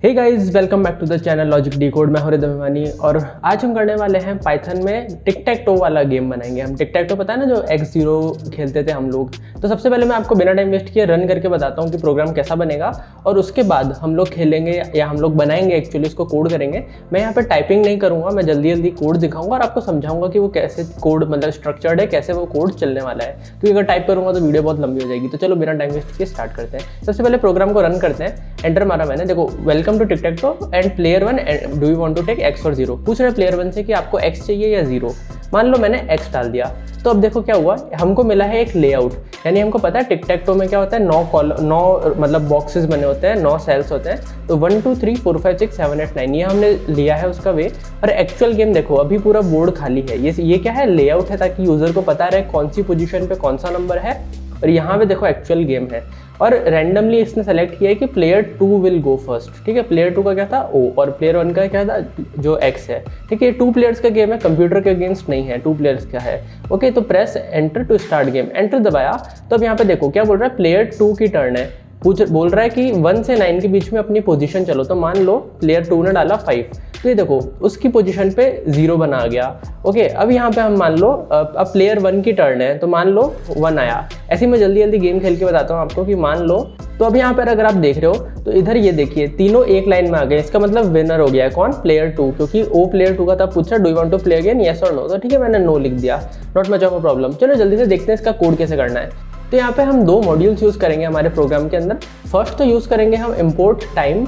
Hey guys, welcome back to the channel Logic Decode. मैं हृदय अभिमानी और आज हम करने वाले हैं पाइथन में टिक टैक टो वाला गेम बनाएंगे हम। टिक टैक टो पता है ना, जो x0 खेलते थे हम लोग। तो सबसे पहले मैं आपको बिना टाइम वेस्ट किए रन करके बताता हूँ कि प्रोग्राम कैसा बनेगा और उसके बाद हम लोग खेलेंगे या हम लोग बनाएंगे, एक्चुअली इसको कोड करेंगे। मैं यहाँ पर टाइपिंग नहीं करूँगा, मैं जल्दी जल्दी कोड दिखाऊंगा और आपको समझाऊंगा कि वो कैसे कोड मतलब स्ट्रक्चर्ड है, कैसे वो कोड चलने वाला है। क्योंकि अगर टाइप करूँगा तो वीडियो बहुत लंबी हो जाएगी। तो चलो बिना टाइम वेस्ट किए स्टार्ट करते हैं। सबसे पहले प्रोग्राम को रन करते हैं। एंटर मारा मैंने, देखो welcome to tic tac toe and player 1 do you want to take x और 0। पूछ रहे प्लेयर 1 से कि आपको x चाहिए या 0। मान लो मैंने x डाल दिया, तो अब देखो क्या हुआ, हमको मिला है एक लेआउट। यानी हमको पता है टिक टैक टो में क्या होता है, 9 मतलब बॉक्सेस बने होते हैं, 9 सेल्स होते हैं। तो 1 2 3 4 5 6 7 8 9 ये हमने लिया है उसका वे। और एक्चुअल गेम देखो, अभी पूरा बोर्ड खाली है। ये क्या है, लेआउट है, ताकि यूजर को पता रहे कौन सी पोजीशन पे कौन सा नंबर है। और यहाँ पे देखो एक्चुअल गेम है और रैंडमली इसने सेलेक्ट किया है कि प्लेयर 2 विल गो फर्स्ट। ठीक है, प्लेयर 2 का क्या था O और प्लेयर 1 का क्या था जो X है। ठीक है, 2 प्लेयर्स का गेम है, कंप्यूटर के अगेंस्ट नहीं है, 2 प्लेयर्स का है। ओके, तो press enter to start game. Enter दबाया तो अब यहाँ पे देखो क्या बोल रहा है, प्लेयर 2 की टर्न है। बोल रहा है कि 1 से 9 के बीच में अपनी पोजीशन चलो। तो मान लो प्लेयर 2 ने डाला 5, तो ये देखो उसकी पोजीशन पे 0 बना गया। ओके, अब यहाँ पे हम मान लो अब प्लेयर 1 की टर्न है, तो मान लो 1 आया। ऐसे ही मैं जल्दी जल्दी गेम खेल के बताता हूँ आपको कि मान लो, तो अब यहाँ पर अगर आप देख रहे हो तो इधर ये देखिए तीनों एक लाइन में आ गए। इसका मतलब विनर हो गया है कौन, प्लेयर 2, क्योंकि ओ प्लेयर 2 का था, पूछा do you want to play again yes और नो। तो ठीक है, मैंने नो लिख दिया, not much of a problem. चलो जल्दी से देखते हैं इसका कोड कैसे करना है। तो यहाँ पे हम 2 मॉड्यूल्स यूज़ करेंगे हमारे प्रोग्राम के अंदर। फर्स्ट तो यूज़ करेंगे हम इंपोर्ट टाइम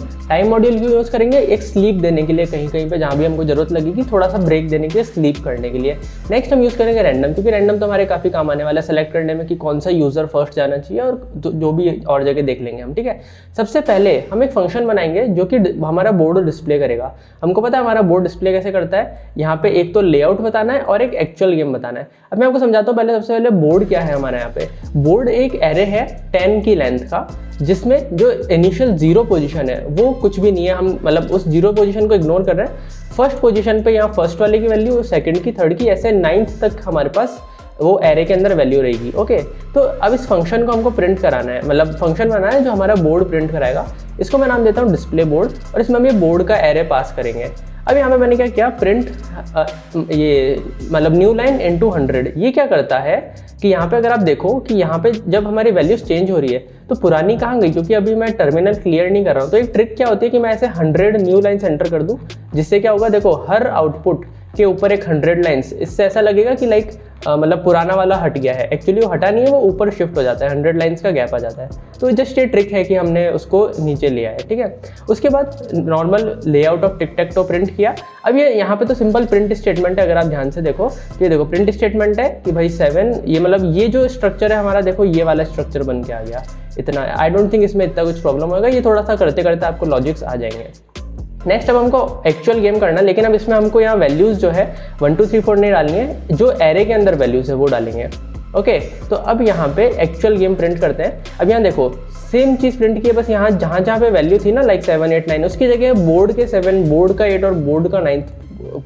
मॉड्यूल को यूज़ करेंगे एक स्लीप देने के लिए, कहीं कहीं पे जहाँ भी हमको जरूरत लगेगी थोड़ा सा ब्रेक देने के लिए, स्लीप करने के लिए। नेक्स्ट हम यूज़ करेंगे रैंडम, क्योंकि रैंडम तो हमारे काफ़ी काम आने वाला है सेलेक्ट करने में कि कौन सा यूज़र फर्स्ट जाना चाहिए, और जो भी और जगह देख लेंगे हम। ठीक है, सबसे पहले हम एक फंक्शन बनाएंगे जो कि हमारा बोर्ड डिस्प्ले करेगा। हमको पता है हमारा बोर्ड डिस्प्ले कैसे करता है। यहाँ पे एक तो लेआउट बताना है और एक एक्चुअल गेम बताना है। अब मैं आपको समझाता हूँ पहले। सबसे पहले बोर्ड क्या है हमारे यहाँ पे, बोर्ड एक एरे है 10 की लेंथ का, जिसमें जो इनिशियल 0 पोजीशन है वो कुछ भी नहीं है। हम मतलब उस 0 पोजीशन को इग्नोर कर रहे हैं। फर्स्ट पोजीशन पे यहाँ फर्स्ट वाले की वैल्यू, सेकंड की, थर्ड की, ऐसे 9th तक हमारे पास वो एरे के अंदर वैल्यू रहेगी। ओके, तो अब इस फंक्शन को हमको प्रिंट कराना है, मतलब फंक्शन बनाना है जो हमारा बोर्ड प्रिंट कराएगा। इसको मैं नाम देता हूँ डिस्प्ले बोर्ड, और इसमें हम ये बोर्ड का एरे पास करेंगे। अब यहाँ पे मैंने क्या किया, प्रिंट ये मतलब न्यू लाइन इनटू 100। ये क्या करता है कि यहाँ पे अगर आप देखो कि यहाँ पे जब हमारी वैल्यूज चेंज हो रही है तो पुरानी कहाँ गई, क्योंकि अभी मैं टर्मिनल क्लियर नहीं कर रहा हूँ। तो एक ट्रिक क्या होती है कि मैं ऐसे 100 न्यू लाइन्स एंटर कर दूँ, जिससे क्या होगा, देखो हर आउटपुट के ऊपर एक 100 लाइन्स। इससे ऐसा लगेगा कि लाइक मतलब पुराना वाला हट गया है। एक्चुअली वो हटा नहीं है, वो ऊपर शिफ्ट हो जाता है, 100 लाइन्स का गैप आ जाता है। तो जस्ट ये ट्रिक है कि हमने उसको नीचे लिया है। ठीक है, उसके बाद normal layout of tick tac to print किया। अब ये यहाँ पे तो सिंपल प्रिंट स्टेटमेंट है। अगर आप ध्यान से देखो, ये देखो प्रिंट स्टेटमेंट है कि भाई 7, ये मतलब ये जो स्ट्रक्चर है हमारा, देखो ये वाला स्ट्रक्चर बन के आ गया। इतना आई डोंट थिंक इसमें इतना कुछ प्रॉब्लम होगा। ये थोड़ा सा करते करते आपको लॉजिक्स आ जाएंगे। नेक्स्ट अब हमको एक्चुअल गेम करना है, लेकिन अब इसमें हमको यहाँ वैल्यूज़ जो है 1 2 3 4 नहीं डालनी है, जो एरे के अंदर वैल्यूज़ है वो डालेंगे। ओके, तो अब यहाँ पे एक्चुअल गेम प्रिंट करते हैं। अब यहाँ देखो सेम चीज़ प्रिंट की है, बस यहाँ जहाँ जहाँ पे वैल्यू थी ना, लाइक 7 8 9, उसकी जगह बोर्ड के 7, बोर्ड का 8 और बोर्ड का 9th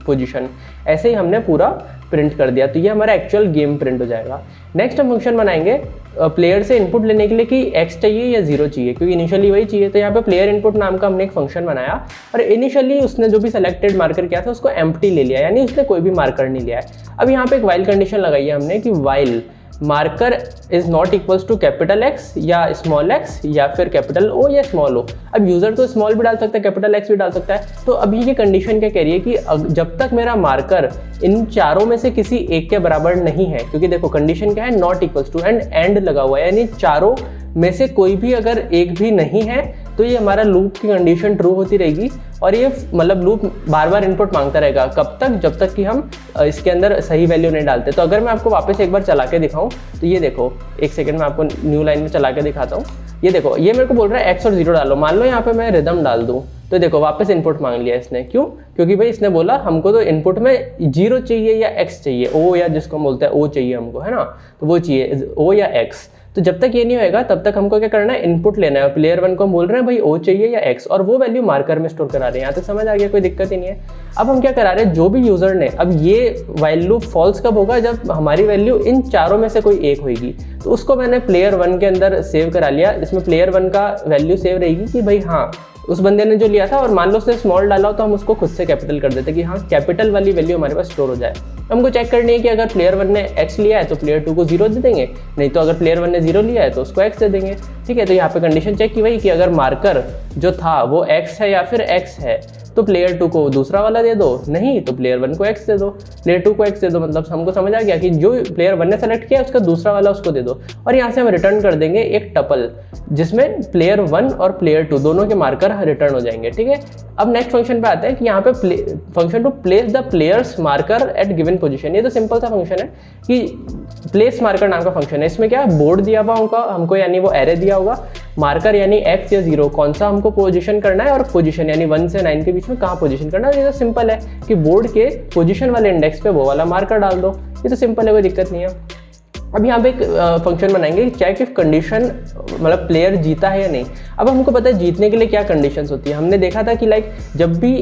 पोजीशन, ऐसे ही हमने पूरा प्रिंट कर दिया। तो ये हमारा एक्चुअल गेम प्रिंट हो जाएगा। नेक्स्ट हम फंक्शन बनाएंगे प्लेयर से इनपुट लेने के लिए कि x चाहिए या 0 चाहिए, क्योंकि इनिशियली वही चाहिए। तो यहाँ पे प्लेयर इनपुट नाम का हमने एक फंक्शन बनाया, और इनिशियली उसने जो भी सेलेक्टेड मार्कर किया था उसको एम्प्टी ले लिया, यानी उसने कोई भी मार्कर नहीं लिया है। अब यहाँ पे एक वाइल कंडीशन लगाई है हमने कि while marker is not equals to capital X या स्मॉल x या फिर कैपिटल O या स्मॉल O। अब यूजर तो स्मॉल भी डाल सकता है, कैपिटल X भी डाल सकता है। तो अभी ये कंडीशन क्या कह रही है कि जब तक मेरा मार्कर इन चारों में से किसी एक के बराबर नहीं है, क्योंकि देखो कंडीशन क्या है, नॉट इक्वल्स टू एंड लगा हुआ है, यानी चारों में से कोई भी अगर एक भी नहीं है तो ये हमारा लूप की कंडीशन ट्रू होती रहेगी। और ये मतलब लूप बार बार इनपुट मांगता रहेगा, कब तक, जब तक कि हम इसके अंदर सही वैल्यू नहीं डालते। तो अगर मैं आपको वापस एक बार चला के दिखाऊं तो ये देखो, एक सेकंड में आपको न्यू लाइन में चला के दिखाता हूँ। ये देखो, ये मेरे को बोल रहा है x और 0 डालो। मान लो यहाँ पे मैं रिदम डाल दूँ, तो देखो वापस इनपुट मांग लिया इसने। क्यों? क्योंकि भाई इसने बोला हमको तो इनपुट में 0 चाहिए या x चाहिए, O या जिसको हम बोलते हैं O चाहिए हमको, है ना, तो वो चाहिए O या x। तो जब तक ये नहीं होएगा तब तक हमको क्या करना है, इनपुट लेना है। प्लेयर 1 को हम बोल रहे हैं भाई O चाहिए या X, और वो वैल्यू मार्कर में स्टोर करा रहे हैं। यहाँ तक समझ आ गया, कोई दिक्कत ही नहीं है। अब हम क्या करा रहे हैं, जो भी यूजर ने, अब ये वाइल लूप फॉल्स कब होगा, जब हमारी वैल्यू इन चारों में से कोई एक होगी। तो उसको मैंने प्लेयर 1 के अंदर सेव करा लिया। इसमें प्लेयर 1 का वैल्यू सेव रहेगी कि भाई हाँ उस बंदे ने जो लिया था और मान लो उसने स्मॉल डाला हो तो हम उसको खुद से कैपिटल कर देते कि हाँ कैपिटल वाली वैल्यू हमारे पास स्टोर हो जाए। हमको चेक करनी है कि अगर प्लेयर 1 ने x लिया है तो प्लेयर 2 को 0 दे देंगे, नहीं तो अगर प्लेयर 1 ने 0 लिया है तो उसको x दे देंगे। ठीक है, तो यहाँ पे कंडीशन चेक की वही कि अगर मार्कर जो था वो x है या फिर x है तो प्लेयर 2 को दूसरा वाला दे दो, नहीं तो प्लेयर 1 को x दे दो, प्लेयर 2 को x दे दो। मतलब हमको समझ आ गया कि जो प्लेयर 1 ने सेलेक्ट किया उसका दूसरा वाला उसको दे दो। और यहाँ से हम रिटर्न कर देंगे एक टपल जिसमें प्लेयर 1 और प्लेयर 2 दोनों के मार्कर रिटर्न हो जाएंगे। ठीक है, अब नेक्स्ट फंक्शन पे आते हैं कि यहाँ पे function to place the player's marker at given position. ये तो सिंपल सा फंक्शन है कि प्लेस मार्कर नाम का फंक्शन है। इसमें क्या बोर्ड दिया हुआ होगा हमको, यानी वो एरे दिया होगा, मार्कर यानी x या 0 कौन सा हमको पोजीशन करना है, और पोजीशन यानी 1 से 9 के बीच में कहाँ पोजीशन करना है। ये तो सिंपल है कि बोर्ड के पोजीशन वाले इंडेक्स पे वो वाला मार्कर डाल दो। ये तो सिंपल है, कोई दिक्कत नहीं है। अब यहाँ पे एक फंक्शन बनाएंगे चेक इफ कंडीशन, मतलब प्लेयर जीता है या नहीं। अब हमको पता है जीतने के लिए क्या कंडीशंस होती है। हमने देखा था कि लाइक जब भी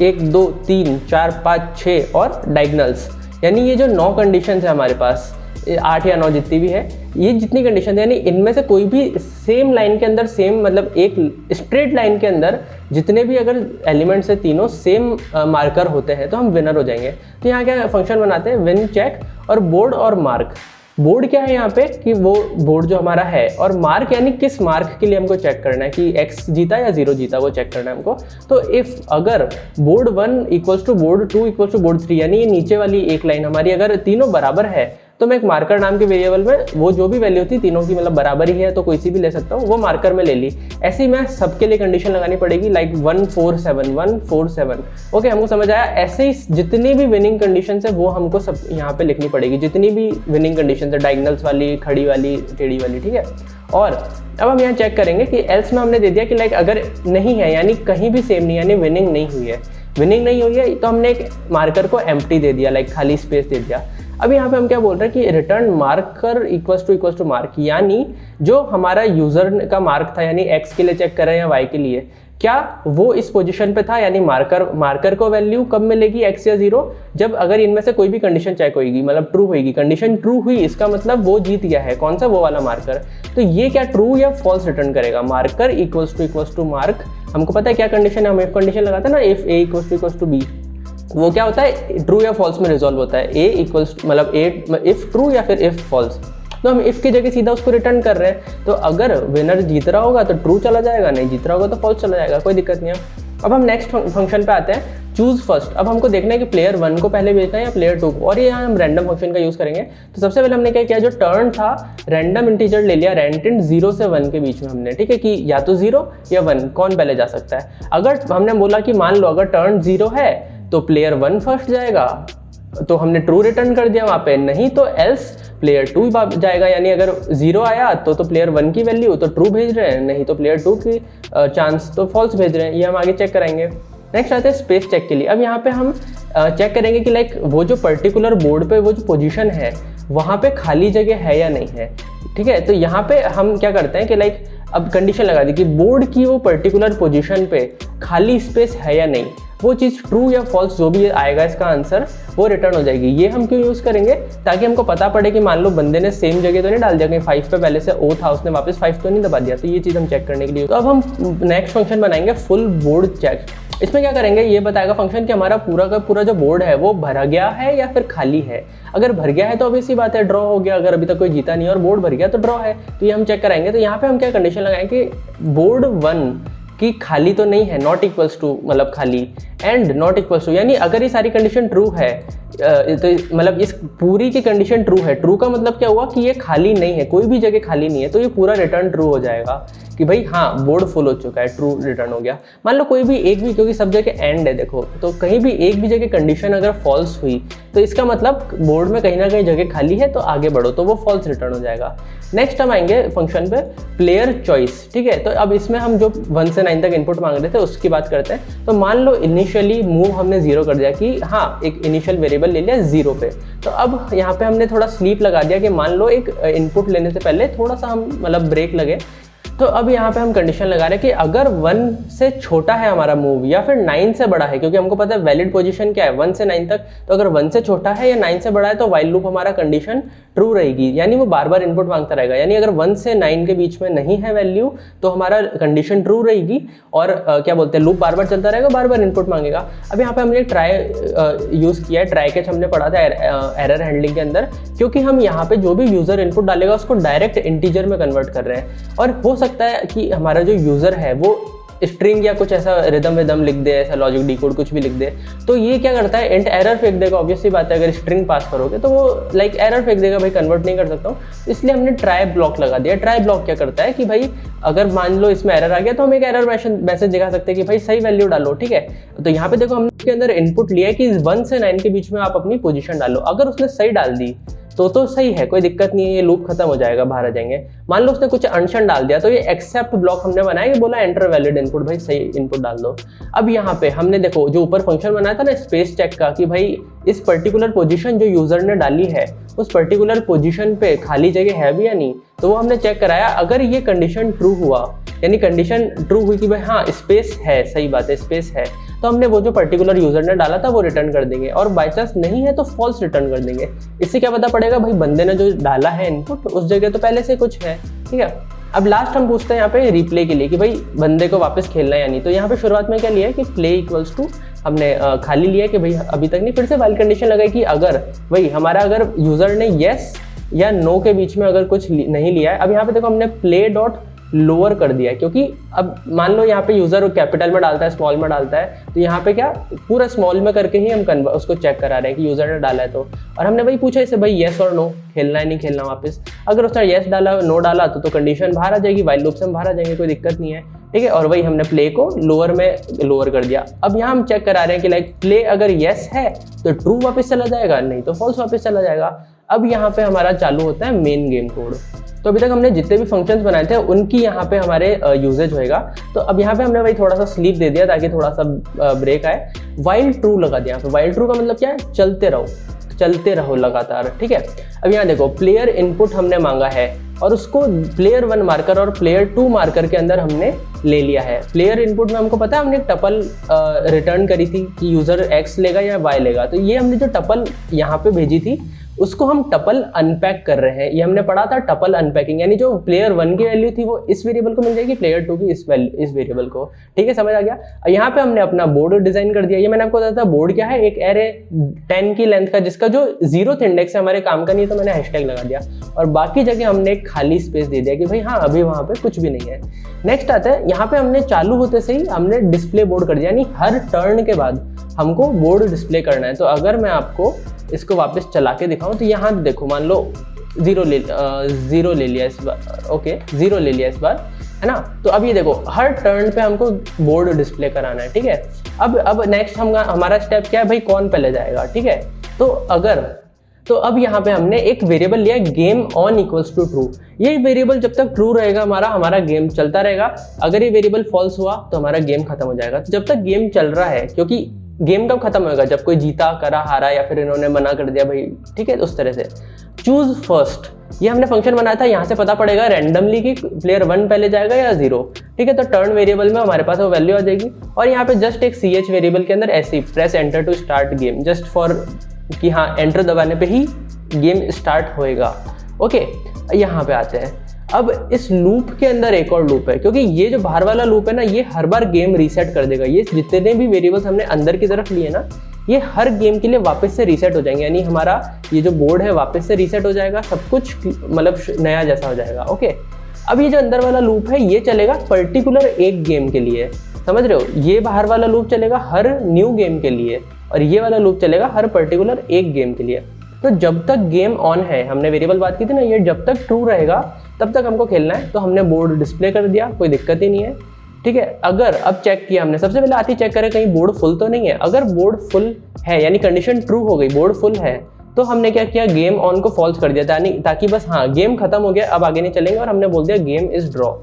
1 2 3 4 5 6 और डायगनल्स, यानी ये जो 9 कंडीशंस है हमारे पास, 8 या 9 जितनी भी है, ये जितनी कंडीशन है यानी इनमें से कोई भी सेम लाइन के अंदर, सेम मतलब एक स्ट्रेट लाइन के अंदर जितने भी अगर एलिमेंट्स है तीनों सेम मार्कर होते हैं तो हम विनर हो जाएंगे। तो यहाँ क्या फंक्शन बनाते हैं, विन चेक और बोर्ड और मार्क। बोर्ड क्या है यहाँ पे कि वो बोर्ड जो हमारा है, और मार्क यानी किस मार्क के लिए हमको चेक करना है कि x जीता या 0 जीता, वो चेक करना है हमको। तो इफ अगर board 1 equals to board 2 equals to board 3, यानी ये नीचे वाली एक लाइन हमारी अगर तीनों बराबर है तो मैं एक मार्कर नाम के वेरिएबल में वो जो भी वैल्यू थी तीनों की मतलब बराबर ही है तो कोई सी भी ले सकता हूँ, वो मार्कर में ले ली। ऐसे ही मैं सबके लिए कंडीशन लगानी पड़ेगी लाइक 147 147। ओके, हमको समझ आया। ऐसे ही जितनी भी विनिंग कंडीशन है वो हमको सब यहाँ पे लिखनी पड़ेगी, जितनी भी विनिंग कंडीशन है, डायगनल्स वाली, खड़ी वाली, टेढ़ी वाली। ठीक है, और अब हम यहाँ चेक करेंगे कि एल्स में हमने दे दिया कि लाइक अगर नहीं है यानी कहीं भी सेम नहीं, यानी विनिंग नहीं हुई है, विनिंग नहीं हुई है तो हमने एक मार्कर को एम्प्टी दे दिया, लाइक खाली स्पेस दे दिया। अब यहाँ पे हम क्या बोल रहे हैं कि return marker equals to mark, यानी जो हमारा यूजर का मार्क था, यानी x के लिए चेक कर रहे हैं या y के लिए, क्या वो इस पोजीशन पे था, यानी मार्कर को वैल्यू कब मिलेगी, x या 0, जब अगर इनमें से कोई भी कंडीशन चेक होगी, मतलब ट्रू होगी। कंडीशन ट्रू हुई इसका मतलब वो जीत गया है, कौन सा, वो वाला मार्कर। तो ये क्या ट्रू या फॉल्स रिटर्न करेगा, मार्कर इक्वल्स टू मार्क। हमको पता है क्या कंडीशन है, हम इफ कंडीशन लगाते हैं ना, if a equals to b, वो क्या होता है, ट्रू या फॉल्स में रिजॉल्व होता है। a इक्वल्स मतलब इफ ट्रू या फिर इफ फॉल्स, तो हम इफ की जगह सीधा उसको रिटर्न कर रहे हैं। तो अगर विनर जीत रहा होगा तो ट्रू चला जाएगा, नहीं जीत रहा होगा तो फॉल्स चला जाएगा, कोई दिक्कत नहीं है। अब हम नेक्स्ट फंक्शन पे आते हैं, चूज फर्स्ट। अब हमको देखना है कि प्लेयर 1 को पहले भेजना है या प्लेयर 2 को, और ये यहाँ हम रैंडम फंक्शन का यूज़ करेंगे। तो सबसे पहले हमने क्या किया, जो टर्न था रैंडम इंटीजर ले लिया, रैंटेंट 0 से 1 के बीच में हमने, ठीक है, कि या तो 0 या 1 कौन पहले जा सकता है। अगर हमने बोला कि मान लो अगर टर्न 0 है तो प्लेयर 1 फर्स्ट जाएगा, तो हमने ट्रू रिटर्न कर दिया वहाँ पे, नहीं तो एल्स प्लेयर 2 जाएगा, यानी अगर 0 आया तो प्लेयर 1 की वैल्यू तो ट्रू भेज रहे हैं, नहीं तो प्लेयर 2 की चांस तो फॉल्स भेज रहे हैं। ये हम आगे चेक कराएंगे। नेक्स्ट आते हैं स्पेस चेक के लिए। अब यहाँ पे हम चेक करेंगे कि लाइक वो जो पर्टिकुलर बोर्ड पे वो जो पोजीशन है वहाँ पे खाली जगह है या नहीं है। ठीक है, तो यहाँ पे हम क्या करते हैं कि लाइक अब कंडीशन लगा दी कि बोर्ड की वो पर्टिकुलर पोजीशन पे खाली स्पेस है या नहीं, वो चीज़ ट्रू या फॉल्स जो भी आएगा इसका आंसर वो रिटर्न हो जाएगी। ये हम क्यों यूज़ करेंगे, ताकि हमको पता पड़े कि मान लो बंदे ने सेम जगह तो नहीं डाल दिया, कहीं 5 पे पहले से ओ था उसने वापस 5 तो नहीं दबा दिया, तो ये चीज़ हम चेक करने के लिए। तो अब हम नेक्स्ट फंक्शन बनाएंगे फुल बोर्ड चेक। इसमें क्या करेंगे, ये बताएगा फंक्शन कि हमारा पूरा का पूरा जो बोर्ड है वो भरा गया है या फिर खाली है। अगर भर गया है तो ऑब्वियसली बात है ड्रॉ हो गया, अगर अभी तक कोई जीता नहीं और बोर्ड भर गया तो ड्रॉ है। तो ये हम चेक कराएंगे। तो यहाँ पे हम क्या कंडीशन लगाएंगे कि बोर्ड 1 कि खाली तो नहीं है, नॉट इक्वल्स टू मतलब खाली, एंड नॉट इक्वल्स टू, यानी अगर ये सारी कंडीशन ट्रू है तो मतलब इस पूरी की कंडीशन ट्रू है। ट्रू का मतलब क्या हुआ कि ये खाली नहीं है, कोई भी जगह खाली नहीं है, तो ये पूरा रिटर्न ट्रू हो जाएगा कि भाई हाँ बोर्ड फुल हो चुका है, ट्रू रिटर्न हो गया। मान लो कोई भी एक भी, क्योंकि सब जगह एंड है देखो, तो कहीं भी एक भी जगह कंडीशन अगर फॉल्स हुई तो इसका मतलब बोर्ड में कहीं ना कहीं जगह खाली है, तो आगे बढ़ो, तो वो फॉल्स रिटर्न हो जाएगा। नेक्स्ट हम आएंगे फंक्शन पे प्लेयर चॉइस। ठीक है, तो अब इसमें हम जो 1 से 9 तक इनपुट मांग रहे थे उसकी बात करते हैं। तो मान लो इनिशियली मूव हमने 0 कर दिया कि हाँ एक इनिशियल वेरिएबल ले लिया 0 पे, तो अब यहाँ पे हमने थोड़ा स्लीप लगा दिया कि मान लो एक इनपुट लेने से पहले थोड़ा सा हम मतलब ब्रेक लगे, तो अब यहाँ पे हम कंडीशन लगा रहे हैं कि अगर 1 से छोटा है हमारा मूव या फिर 9 से बड़ा है, क्योंकि हमको पता है वैलिड पोजीशन क्या है 1 से 9 तक, तो अगर 1 से छोटा है या 9 से बड़ा है तो वाइल लूप हमारा कंडीशन ट्रू रहेगी, यानी वो बार बार इनपुट मांगता रहेगा। यानी अगर 1 से 9 के बीच में नहीं है वैल्यू तो हमारा कंडीशन ट्रू रहेगी और क्या बोलते हैं लूप बार बार चलता रहेगा, बार बार इनपुट मांगेगा। अब यहाँ पे हमने ट्राई यूज़ किया है, ट्राई कैच हमने पढ़ा था एरर हैंडलिंग के अंदर, क्योंकि हम यहाँ पे जो भी यूज़र इनपुट डालेगा उसको डायरेक्ट इंटीजर में कन्वर्ट कर रहे हैं और हो सकता है कि हमारा जो यूज़र है वो स्ट्रिंग या कुछ ऐसा रिदम लिख दे, ऐसा लॉजिक डिकोड कुछ भी लिख दे, तो ये क्या करता है इंट एरर फेंक देगा। ऑब्वियसली बात है, अगर स्ट्रिंग पास करोगे तो वो लाइक एरर फेंक देगा, भाई कन्वर्ट नहीं कर सकता हूँ, इसलिए हमने ट्राई ब्लॉक लगा दिया। ट्राई ब्लॉक क्या करता है कि भाई अगर मान लो इसमें एरर आ गया तो हम एक एरर मैसेज दिखा सकते हैं कि भाई सही वैल्यू डालो, ठीक है। तो यहाँ पे देखो हमने इसके अंदर इनपुट लिया है कि 1 से 9 के बीच में आप अपनी पोजीशन डालो। अगर उसने सही डाल दी तो सही है, कोई दिक्कत नहीं है, ये लूप खत्म हो जाएगा, बाहर आ जाएंगे। मान लो उसने कुछ अनशन डाल दिया तो ये एक्सेप्ट ब्लॉक हमने बनाया कि बोला एंटर वैलिड इनपुट, भाई सही इनपुट डाल दो। अब यहाँ पे हमने देखो जो ऊपर फंक्शन बनाया था ना स्पेस चेक का, कि भाई इस पर्टिकुलर पोजीशन जो यूजर ने डाली है उस पर्टिकुलर पोजीशन पे खाली जगह है भी या नहीं, तो वो हमने चेक कराया। अगर ये कंडीशन ट्रू हुआ, यानी कंडीशन ट्रू हुई कि भाई हाँ स्पेस है, सही बात है स्पेस है, तो हमने वो जो पर्टिकुलर यूजर ने डाला था वो रिटर्न कर देंगे, और बाई चांस नहीं है तो फॉल्स रिटर्न कर देंगे। इससे क्या पता पड़ेगा भाई बंदे ने जो डाला है इनपुट उस जगह तो पहले से कुछ है, ठीक है। अब लास्ट हम पूछते हैं यहाँ पे रिप्ले के लिए कि भाई बंदे को वापस खेलना है या नहीं। तो यहाँ पे शुरुआत में क्या लिया है कि प्ले इक्वल्स टू हमने खाली लिया है कि भाई अभी तक नहीं, फिर से वाइल कंडीशन लगाई कि अगर भाई हमारा अगर यूजर ने येस या नो के बीच में अगर कुछ नहीं लिया है। अब यहाँ पे देखो हमने प्ले डॉट लोअर कर दिया है, क्योंकि अब मान लो यहाँ पे यूजर कैपिटल में डालता है स्मॉल में डालता है, तो यहाँ पे क्या पूरा स्मॉल में करके ही हम उसको चेक करा रहे हैं कि यूजर ने डाला है तो। और हमने भाई पूछा इसे भाई येस और नो, खेलना है नहीं खेलना वापस। अगर उसने येस डाला नो डाला तो कंडीशन बाहर आ जाएगी, वाइल लूप से हम बाहर आ जाएंगे, कोई दिक्कत नहीं है, ठीक है। और वही हमने प्ले को लोअर में लोअर कर दिया। अब यहाँ हम चेक करा रहे हैं कि लाइक प्ले अगर येस है तो ट्रू वापस चला जाएगा, नहीं तो फॉल्स वापस चला जाएगा। अब यहाँ पे हमारा चालू होता है मेन गेम कोड। तो अभी तक हमने जितने भी फंक्शंस बनाए थे उनकी यहाँ पे हमारे यूजेज होएगा। तो अब यहाँ पे हमने भाई थोड़ा सा स्लीप दे दिया ताकि थोड़ा सा ब्रेक आए। वाइल ट्रू लगा दिया। तो वाइल ट्रू का मतलब क्या है, चलते रहो लगातार, ठीक है। अब यहाँ देखो प्लेयर इनपुट हमने मांगा है और उसको प्लेयर 1 मार्कर और प्लेयर 2 मार्कर के अंदर हमने ले लिया है। प्लेयर इनपुट में हमको पता है हमने एक टपल रिटर्न करी थी कि यूजर x लेगा या y लेगा। तो ये हमने जो टपल यहाँ पे भेजी थी उसको हम टपल अनपैक कर रहे हैं। ये हमने पढ़ा था टपल अनपैकिंग, यानी जो प्लेयर 1 की वैल्यू थी वो इस वेरिएबल को मिल जाएगी, प्लेयर 2 की इस वेरिएबल को, ठीक है, समझ आ गया। यहाँ पे हमने अपना बोर्ड डिजाइन कर दिया। ये मैंने आपको बताया था बोर्ड क्या है, एक एरे 10 की लेंथ का जिसका जो 0th इंडेक्स है हमारे काम का नहीं है, तो मैंने हैशटैग लगा दिया। और बाकी जगह हमने एक खाली स्पेस दे दिया कि भाई हाँ अभी वहाँ पे कुछ भी नहीं है। नेक्स्ट आता है यहाँ पे हमने चालू होते से ही हमने डिस्प्ले बोर्ड कर दिया, यानी हर टर्न के बाद हमको बोर्ड डिस्प्ले करना है। तो अगर मैं आपको इसको वापस चला के दिखाऊं तो यहाँ देखो मान लो 0 ले लिया इस बार, ओके 0 ले लिया इस बार, है ना। तो अब ये देखो हर टर्न पे हमको बोर्ड डिस्प्ले कराना है, ठीक है। अब नेक्स्ट हमारा स्टेप क्या है भाई, कौन पहले जाएगा, ठीक है। तो अब यहाँ पे हमने एक वेरिएबल लिया game on equals to true. ये वेरिएबल जब तक ट्रू रहेगा हमारा गेम चलता रहेगा। अगर ये वेरिएबल फॉल्स हुआ तो हमारा गेम खत्म हो जाएगा। तो जब तक गेम चल रहा है, क्योंकि गेम कब खत्म होगा, जब कोई जीता, करा, हारा या फिर इन्होंने मना कर दिया भाई, ठीक है। उस तरह से चूज फर्स्ट ये हमने फंक्शन बनाया था, यहाँ से पता पड़ेगा रैंडमली कि प्लेयर 1 पहले जाएगा या 0, ठीक है। तो टर्न वेरिएबल में हमारे पास वो वैल्यू आ जाएगी। और यहाँ पे जस्ट एक ch वेरिएबल के अंदर ऐसे ही press enter to start game, just for कि हाँ एंटर दबाने पे ही गेम स्टार्ट होएगा, ओके। यहाँ पे आते हैं। अब इस लूप के अंदर एक और लूप है, क्योंकि ये जो बाहर वाला लूप है ना ये हर बार गेम रीसेट कर देगा। ये जितने भी वेरिएबल्स हमने अंदर की तरफ लिए ना ये हर गेम के लिए वापस से रीसेट हो जाएंगे, यानी हमारा ये जो बोर्ड है वापस से रीसेट हो जाएगा, सब कुछ मतलब नया जैसा हो जाएगा, ओके। अब ये जो अंदर वाला लूप है ये चलेगा पर्टिकुलर एक गेम के लिए, समझ रहे हो। ये बाहर वाला लूप चलेगा हर न्यू गेम के लिए और ये वाला लूप चलेगा हर पर्टिकुलर एक गेम के लिए। तो जब तक गेम ऑन है, हमने वेरिएबल बात की थी ना, ये जब तक ट्रू रहेगा तब तक हमको खेलना है। तो हमने बोर्ड डिस्प्ले कर दिया, कोई दिक्कत ही नहीं है, ठीक है। अगर अब चेक किया हमने, सबसे पहले आती चेक करें कहीं बोर्ड फुल तो नहीं है। अगर बोर्ड फुल है यानी कंडीशन ट्रू हो गई, बोर्ड फुल है, तो हमने क्या किया, गेम ऑन को फॉल्स कर दिया ताकि बस हाँ गेम खत्म हो गया, अब आगे नहीं चलेंगे। और हमने बोल दिया गेम इज ड्रॉ।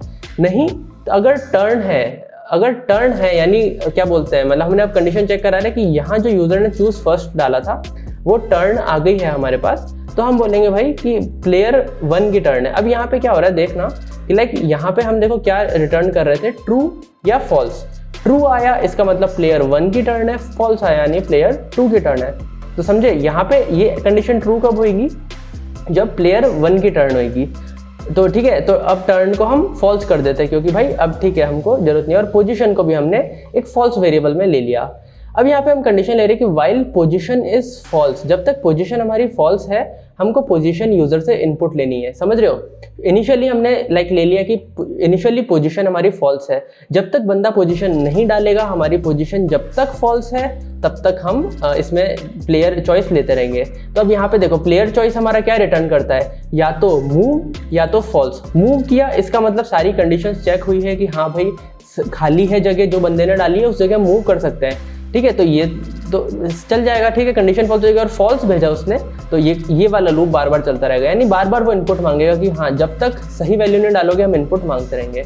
नहीं तो अगर टर्न है यानी क्या बोलते हैं, मतलब हमने अब कंडीशन चेक करा रहे कि यहाँ जो यूजर ने चूज फर्स्ट डाला था वो टर्न आ गई है हमारे पास, तो हम बोलेंगे भाई कि प्लेयर 1 की टर्न है। अब यहाँ पे क्या हो रहा है देखना कि लाइक यहाँ पे हम देखो क्या रिटर्न कर रहे थे, ट्रू या फॉल्स। ट्रू आया इसका मतलब प्लेयर 1 की टर्न है, फॉल्स आया यानी प्लेयर 2 की टर्न है। तो समझे यहाँ पे ये कंडीशन ट्रू कब होगी, जब प्लेयर 1 की टर्न होगी। तो ठीक है, तो अब टर्न को हम फॉल्स कर देते हैं क्योंकि भाई अब ठीक है हमको जरूरत नहीं है, और पोजीशन को भी हमने एक फॉल्स वेरिएबल में ले लिया। अब यहाँ पे हम कंडीशन ले रहे हैं कि वाइल पोजीशन इज फॉल्स, जब तक पोजीशन हमारी फॉल्स है हमको पोजीशन यूजर से इनपुट लेनी है। समझ रहे हो, इनिशियली हमने लाइक ले लिया कि इनिशियली पोजीशन हमारी फॉल्स है, जब तक बंदा पोजीशन नहीं डालेगा हमारी पोजीशन जब तक फॉल्स है तब तक हम इसमें प्लेयर चॉइस लेते रहेंगे। तो अब यहाँ पे देखो प्लेयर चॉइस हमारा क्या रिटर्न करता है, या तो मूव या तो फॉल्स। मूव किया इसका मतलब सारी कंडीशंस चेक हुई है कि हाँ भाई खाली है जगह जो बंदे ने डाली है उस जगह मूव कर सकते हैं, ठीक है, तो ये तो चल जाएगा, ठीक है, कंडीशन फॉल्स हो जाएगी। और फॉल्स भेजा उसने तो ये वाला लूप बार बार चलता रहेगा, यानी बार बार वो इनपुट मांगेगा कि हाँ जब तक सही वैल्यू नहीं डालोगे हम इनपुट मांगते रहेंगे।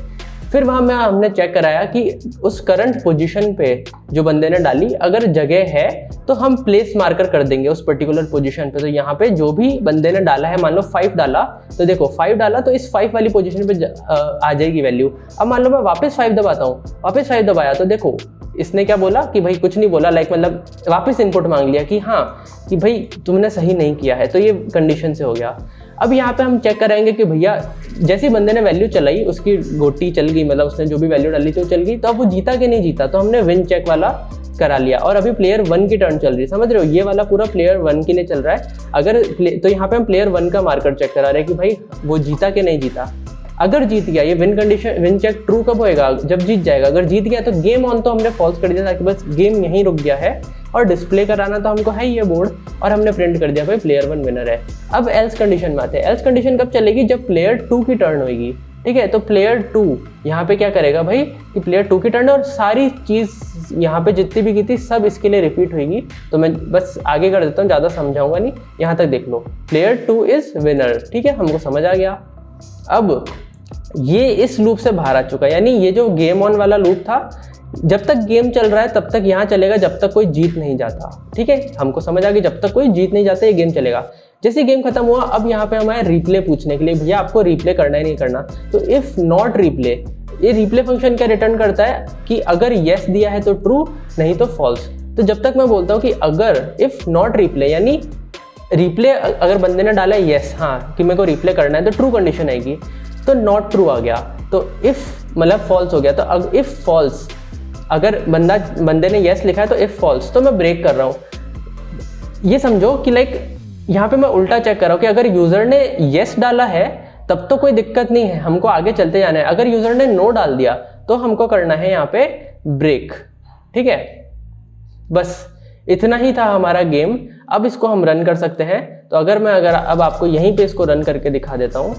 फिर वहाँ में हमने चेक कराया कि उस करंट पोजीशन पे जो बंदे ने डाली अगर जगह है तो हम प्लेस मार्कर कर देंगे उस पर्टिकुलर पोजीशन पे। तो यहाँ पे जो भी बंदे ने डाला है, मान लो 5 डाला, तो देखो 5 डाला तो इस 5 वाली पोजीशन पे आ जाएगी वैल्यू। अब मान लो मैं वापस 5 दबाता हूँ, वापस 5 दबाया तो देखो इसने क्या बोला कि भाई कुछ नहीं बोला, लाइक मतलब वापस इनपुट मांग लिया कि हाँ कि भाई तुमने सही नहीं किया है, तो ये कंडीशन से हो गया। अब यहाँ पे हम चेक कराएंगे कि भैया जैसे बंदे ने वैल्यू चलाई उसकी गोटी चल गई, मतलब उसने जो भी वैल्यू डाली थी वो चल गई, तो अब वो जीता कि नहीं जीता, तो हमने विन चेक वाला करा लिया। और अभी प्लेयर 1 की टर्न चल रही है, समझ रहे हो, ये वाला पूरा प्लेयर 1 के लिए चल रहा है। अगर तो यहाँ पे हम प्लेयर 1 का मार्कर चेक करा रहे हैं कि भाई वो जीता कि नहीं जीता। अगर जीत गया, ये win condition win check true कब होएगा, जब जीत जाएगा। अगर जीत गया तो गेम ऑन तो हमने फॉल्स कर दिया ताकि बस गेम यहीं रुक गया है, और डिस्प्ले कराना तो हमको है ये बोर्ड, और हमने प्रिंट कर दिया भाई प्लेयर 1 विनर है। अब एल्स कंडीशन में आते हैं। एल्स कंडीशन कब चलेगी, जब प्लेयर 2 की टर्न होगी, ठीक है। तो प्लेयर 2 यहाँ पे क्या करेगा भाई कि प्लेयर 2 की टर्न है, और सारी चीज़ यहाँ पे जितनी भी की थी सब इसके लिए रिपीट होगी। तो मैं बस आगे कर देता हूँ, ज़्यादा समझाऊंगा नहीं, यहाँ तक देख लो। प्लेयर 2 इज विनर, ठीक है, हमको समझ आ गया। अब ये इस लूप से बाहर आ चुका है, यानी ये जो गेम ऑन वाला लूप था, जब तक गेम चल रहा है तब तक यहाँ चलेगा जब तक कोई जीत नहीं जाता, ठीक है, हमको समझ आ गई। जब तक कोई जीत नहीं जाता ये गेम चलेगा। जैसे गेम खत्म हुआ, अब यहाँ पे हमारे रिप्ले पूछने के लिए, भैया आपको रिप्ले करना है नहीं करना। तो इफ नॉट रिप्ले, ये रिप्ले फंक्शन क्या रिटर्न करता है कि अगर येस दिया है तो ट्रू, नहीं तो फॉल्स। तो जब तक मैं बोलता हूँ कि अगर इफ नॉट रिप्ले, यानी रिप्ले अगर बंदे ने डाला है येस, हाँ कि मेरे को रिप्ले करना है, तो ट्रू कंडीशन आएगी, तो नॉट ट्रू आ गया। तो इफ मतलब फॉल्स हो गया। तो इफ फॉल्स, अगर बंदे ने येस लिखा है तो इफ फॉल्स, तो मैं ब्रेक कर रहा हूँ। ये समझो कि लाइक यहाँ पे मैं उल्टा चेक कर रहा हूँ कि अगर यूजर ने येस डाला है तब तो कोई दिक्कत नहीं है, हमको आगे चलते जाना है। अगर यूजर ने नो डाल दिया तो हमको करना है यहाँ पे ब्रेक, ठीक है। बस इतना ही था हमारा गेम। अब इसको हम रन कर सकते हैं। तो अगर अब आपको यहीं पे इसको रन करके दिखा देता हूँ,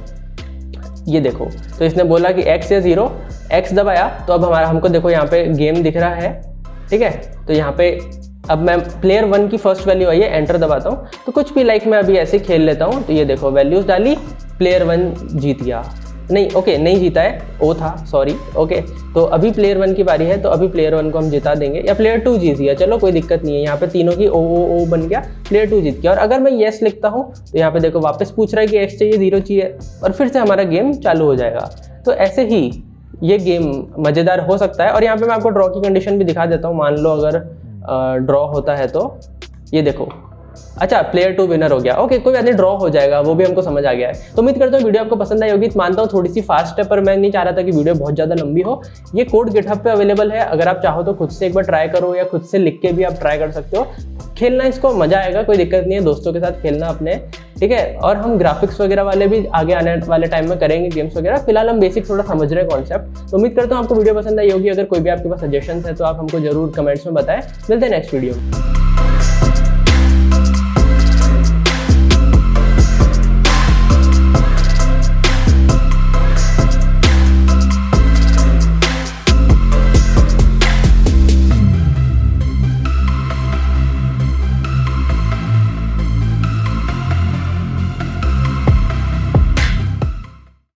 ये देखो। तो इसने बोला कि x या 0, x दबाया तो अब हमको देखो यहाँ पे गेम दिख रहा है, ठीक है। तो यहाँ पे अब मैं प्लेयर 1 की फर्स्ट वैल्यू आई है, एंटर दबाता हूँ, तो कुछ भी लाइक मैं अभी ऐसे खेल लेता हूँ। तो ये देखो वैल्यूज डाली, प्लेयर 1 जीत गया, नहीं ओके नहीं जीता है, ओ था सॉरी, ओके। तो अभी प्लेयर 1 की बारी है, तो अभी प्लेयर 1 को हम जिता देंगे, या प्लेयर 2 जीत गया, चलो कोई दिक्कत नहीं है। यहाँ पे तीनों की ओ बन गया, प्लेयर 2 जीत गया। और अगर मैं येस लिखता हूँ तो यहाँ पे देखो वापस पूछ रहा है कि x चाहिए 0 चाहिए, और फिर से हमारा गेम चालू हो जाएगा। तो ऐसे ही ये गेम मज़ेदार हो सकता है। और यहाँ पे मैं आपको ड्रॉ की कंडीशन भी दिखा देता हूँ। मान लो अगर ड्रॉ होता है तो ये देखो, अच्छा प्लेयर 2 विनर हो गया, ओके कोई बात नहीं, ड्रॉ हो जाएगा, वो भी हमको समझ आ गया है। तो उम्मीद करता हूँ वीडियो आपको पसंद आई होगी। मानता हूँ थोड़ी सी फास्ट है, पर मैं नहीं चाह रहा था कि वीडियो बहुत ज़्यादा लंबी हो। ये कोड गिटहब पे अवेलेबल है, अगर आप चाहो तो खुद से एक बार ट्राई करो, या खुद से लिख के भी आप ट्राई कर सकते हो। खेलना इसको मज़ा आएगा, कोई दिक्कत नहीं है, दोस्तों के साथ खेलना अपने, ठीक है। और हम ग्राफिक्स वगैरह वाले भी आगे आने वाले टाइम में करेंगे, गेम्स वगैरह। फिलहाल हम बेसिक थोड़ा समझ रहे हैं कॉन्सेप्ट। तो उम्मीद करता हूँ आपको वीडियो पसंद आई होगी। अगर कोई भी आपके पास सजेशंस है तो आप हमको जरूर कमेंट्स में बताएं। मिलते हैं नेक्स्ट वीडियो में।